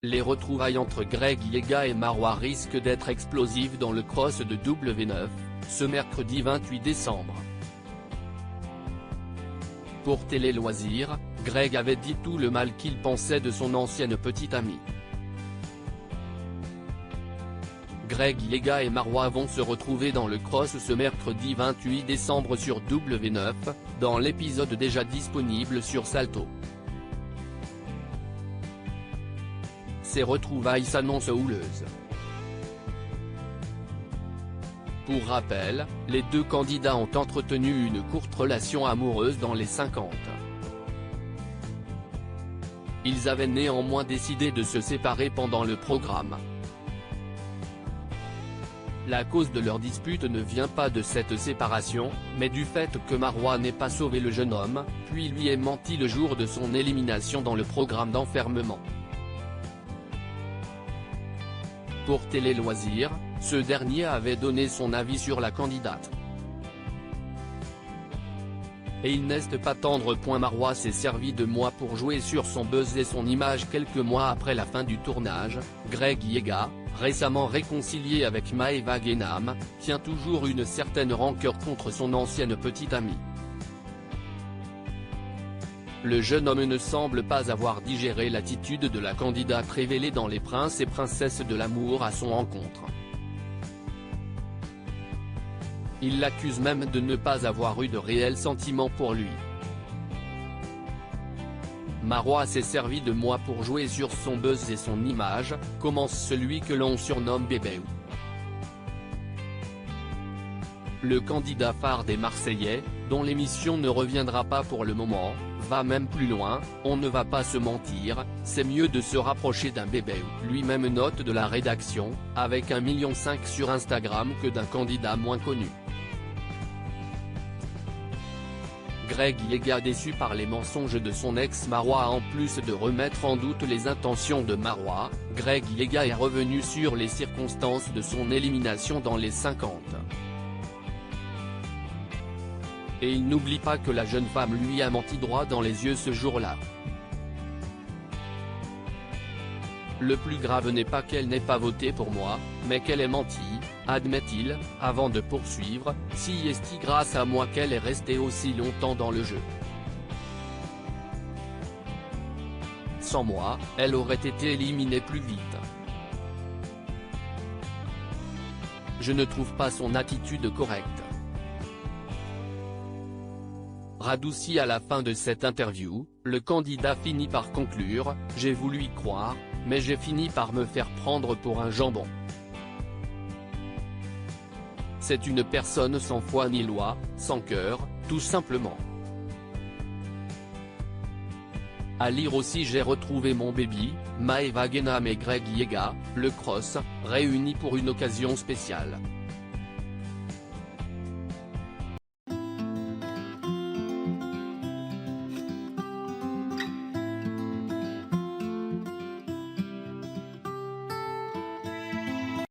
Les retrouvailles entre Greg Yega et Marois risquent d'être explosives dans le cross de W9, ce mercredi 28 décembre. Pour Télé Loisirs, Greg avait dit tout le mal qu'il pensait de son ancienne petite amie. Greg Yega et Marois vont se retrouver dans le cross ce mercredi 28 décembre sur W9, dans l'épisode déjà disponible sur Salto. Ces retrouvailles s'annoncent houleuses. Pour rappel, les deux candidats ont entretenu une courte relation amoureuse dans les 50. Ils avaient néanmoins décidé de se séparer pendant le programme. La cause de leur dispute ne vient pas de cette séparation, mais du fait que Marois n'ait pas sauvé le jeune homme, puis lui ait menti le jour de son élimination dans le programme d'enfermement. Pour Télé Loisirs, ce dernier avait donné son avis sur la candidate. Et il n'est pas tendre. Marois s'est servi de moi pour jouer sur son buzz et son image quelques mois après la fin du tournage. Greg Yega, récemment réconcilié avec Maeva Guénam, tient toujours une certaine rancœur contre son ancienne petite amie. Le jeune homme ne semble pas avoir digéré l'attitude de la candidate révélée dans Les Princes et Princesses de l'amour à son encontre. Il l'accuse même de ne pas avoir eu de réels sentiments pour lui. Marois s'est servi de moi pour jouer sur son buzz et son image, commence celui que l'on surnomme Bébé. Le candidat phare des Marseillais, dont l'émission ne reviendra pas pour le moment, va même plus loin. On ne va pas se mentir, c'est mieux de se rapprocher d'un bébé, lui-même note de la rédaction, avec 1,5 million sur Instagram que d'un candidat moins connu. Greg Yega, déçu par les mensonges de son ex Marois. En plus de remettre en doute les intentions de Marois, Greg Yega est revenu sur les circonstances de son élimination dans les 50. Et il n'oublie pas que la jeune femme lui a menti droit dans les yeux ce jour-là. Le plus grave n'est pas qu'elle n'ait pas voté pour moi, mais qu'elle ait menti, admet-il, avant de poursuivre, si est grâce à moi qu'elle est restée aussi longtemps dans le jeu. Sans moi, elle aurait été éliminée plus vite. Je ne trouve pas son attitude correcte. Radouci à la fin de cette interview, le candidat finit par conclure « J'ai voulu y croire, mais j'ai fini par me faire prendre pour un jambon. C'est une personne sans foi ni loi, sans cœur, tout simplement. » À lire aussi, j'ai retrouvé mon baby, Maeva Guénam et Greg Yega, le cross, réunis pour une occasion spéciale.